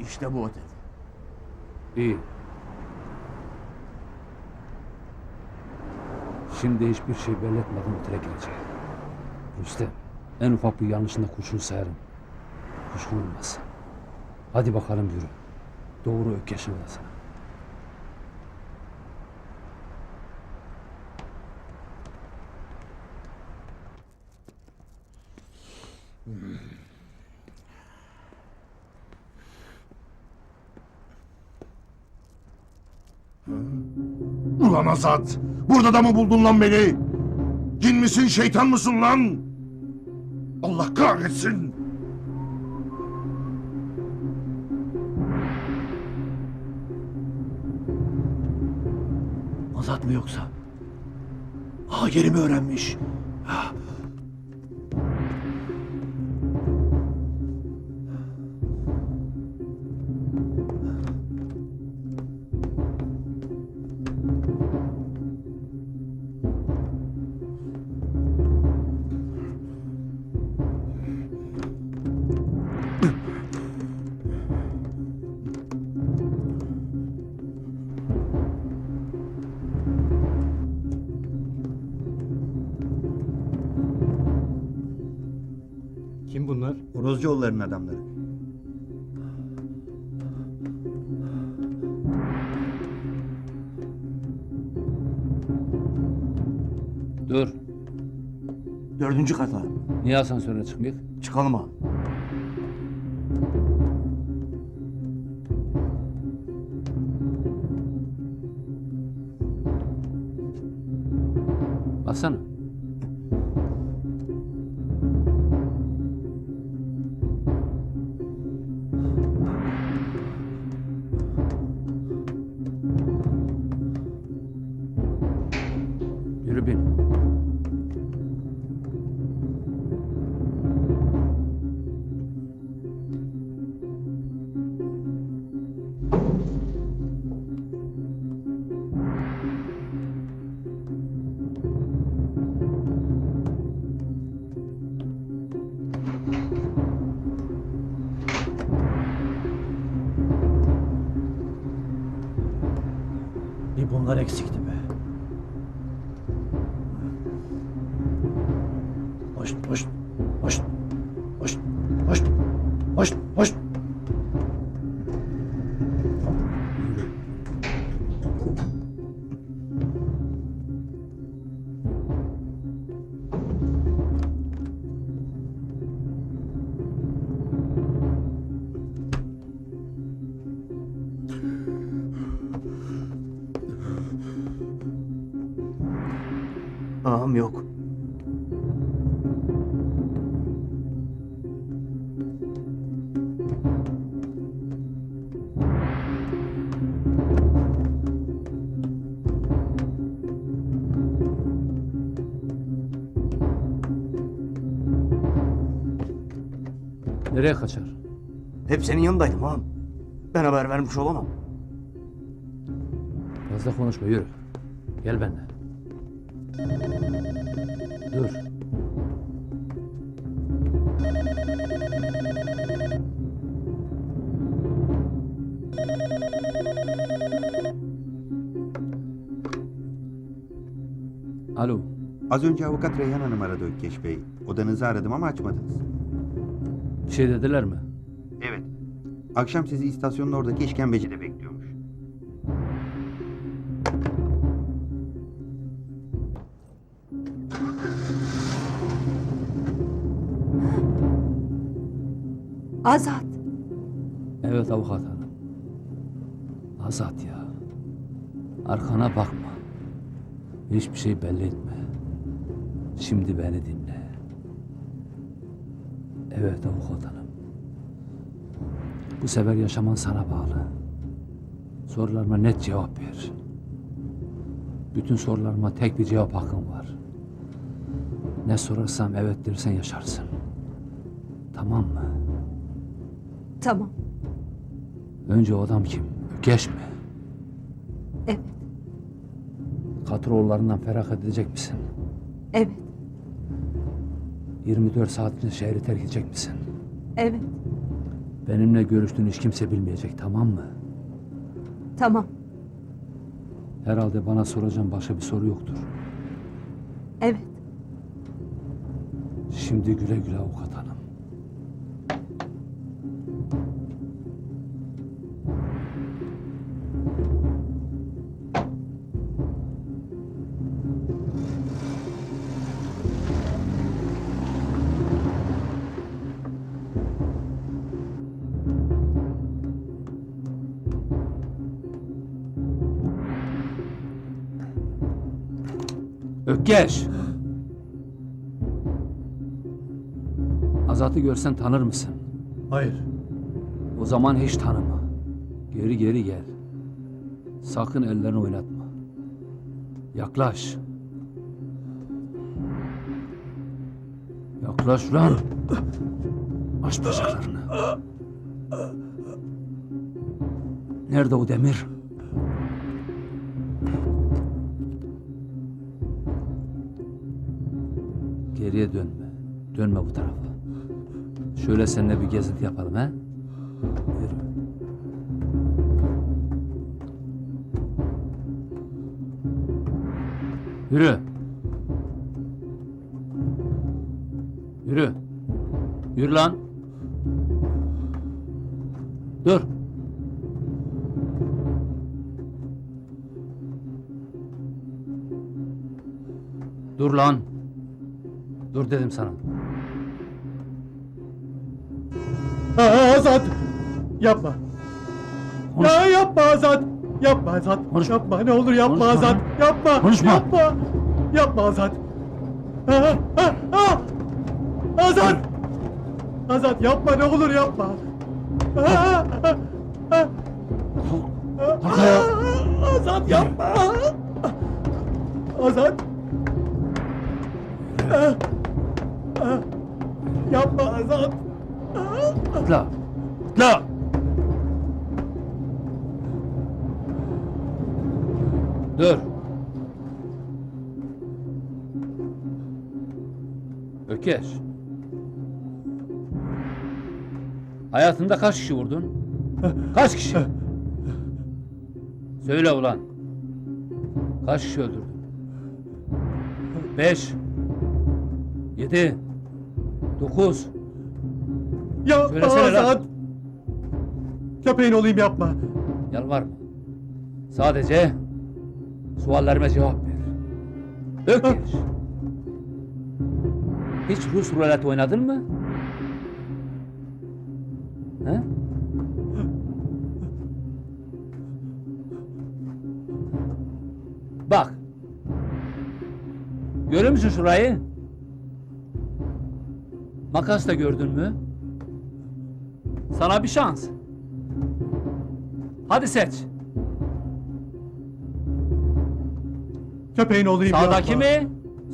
İşte bu otel. İyi. Şimdi hiçbir şey belirtmeden otele gireceğim. Rüstem, en ufak bir yanlışında kurşun sayarım. Kuşkun olmaz. Hadi bakalım yürü. Doğru Ökkeş'in odasına. Ulan Azat! Burada da mı buldun lan beni? Cin misin, şeytan mısın lan? Allah kahretsin! Azat mı yoksa? Yerimi öğrenmiş. Kim bunlar? Horozcuoğulları'nın adamları. Dur. 4. kata. Niye asansöre çıkmıyor? Çıkalım ha. Baksana. Yürü bin. Bir bunlar eksikti be. Hoş, hoş, hoş, hoş, hoş, hoş, hoş. Ağam yok. Nereye kaçar? Hep senin yanındaydım ağam. Ben haber vermiş olamam. Fazla konuşma, yürü. Gel benimle. Dur. Alo. Az önce avukat Reyhan Hanım aradı Ökkeş Bey. Odanızı aradım ama açmadınız. Bir şey dediler mi? Evet. Akşam sizi istasyonun oradaki işkembecide bekliyormuş. Azat. Evet avukat hanım. Azat ya. Arkana bakma. Hiçbir şey belli etme. Şimdi beni dinle. Evet avukat hanım. Bu sefer yaşaman sana bağlı. Sorularıma net cevap ver. Bütün sorularıma tek bir cevap hakkın var. Ne sorarsam evet dersen yaşarsın. Tamam mı? Tamam. Önce o adam kim? Ökkeş mi? Evet. Katıroğullarından feragat edecek misin? Evet. 24 saat içinde şehri terk edecek misin? Evet. Benimle görüştüğünü hiç kimse bilmeyecek, tamam mı? Tamam. Herhalde bana soracağın başka bir soru yoktur. Evet. Şimdi güle güle avukat hanım. Ökkeş! Azat'ı görsen tanır mısın? Hayır. O zaman hiç tanıma. Geri geri gel. Sakın ellerini oynatma. Yaklaş. Yaklaş lan. Aç bacaklarını. Nerede o demir? Geriye dönme. Dönme bu tarafa. Şöyle seninle bir gezinti yapalım he? Yürü. Yürü. Yürü. Yürü lan. Dur. Dur lan. Dur dedim sana. Azat! Yapma. Konuş. Ya yapma Azat! Yapma Azat! Konuşma. Yapma, ne olur yapma Konuşma Azat! lan. Yapma! Konuşma. Yapma! Yapma Azat! Azat! Azat yapma, ne olur yapma! Kalk ayağa. Azat yapma! Azat! Yapma Azat! Atla. Atla. Dur. Ökeş. Hayatında kaç kişi vurdun? Kaç kişi? Söyle ulan. Kaç kişi öldürdün? 5 7 9 Yapma Söylesene lan. Azat! Köpeğin olayım, yapma! Yalvarma. Sadece suallerime cevap ver. Ökeş. Hiç Rus rulet oynadın mı? He? Bak. Görüyor musun şurayı? Makas da gördün mü? Sana bir şans. Hadi seç. Köpeğin olayım, Sağdaki yapma! mi?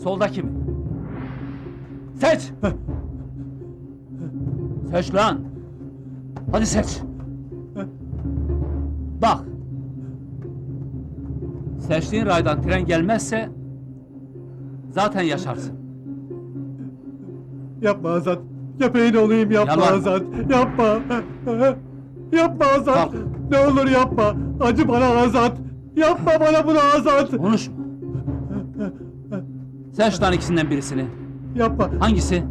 Soldaki mi? Seç. Seç lan. Hadi seç. Bak. Seçtiğin raydan tren gelmezse zaten yaşarsın. Yapma Azat! Köpeğin olayım, yapma Yalvarma. Azat! Yapma! Yapma Azat! Kalk. Ne olur yapma! Acı bana Azat! Yapma bana bunu Azat! Konuşma. Seç lan ikisinden birisini. Yapma! Hangisi?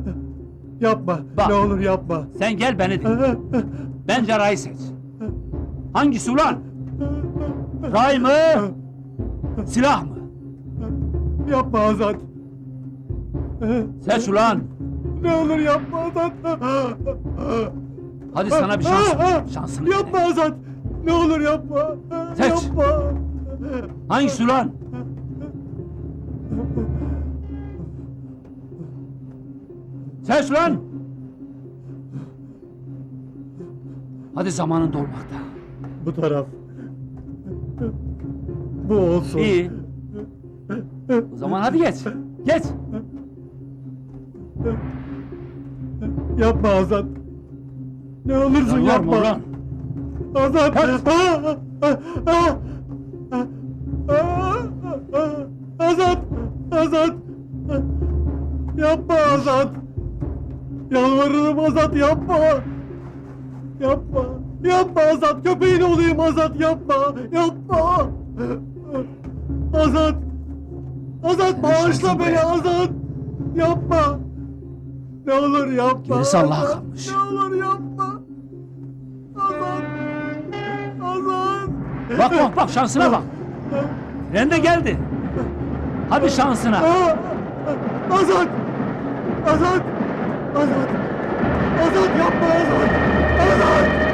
Yapma! Bak. Ne olur yapma! Sen gel beni dinle. Bence Ray'ı seç. Hangisi ulan? Ray mı? Silah mı? Yapma Azat! Seç ulan. Ne olur yapma Azat! Hadi sana bir şans. Şansını Yapma dene. Azat! Ne olur yapma! Seç. Yapma! Hangisi ulan? Seç lan. Hadi zamanın dolmakta. Bu taraf. Bu olsun. İyi. O zaman hadi geç. Geç. Yapma Azat! Ne olursun Yalvarma yapma! ulan. Azat! Kaç. Azat! Azat! Yapma Azat! Yalvarırım Azat, yapma! Yapma. Yapma Azat. Köpeğin olayım Azat. Yapma. Yapma. Azat. Azat bağışla şansın beni be. Azat. Yapma. Ne olur yapma. Gerisi Allah'a Azat. kalmış. Ne olur yapma. Azat. Azat. Bak şansına bak. Rende geldi. Hadi şansına. Aa! Azat. Azat. Azat. Azat yapma Azat. Azat.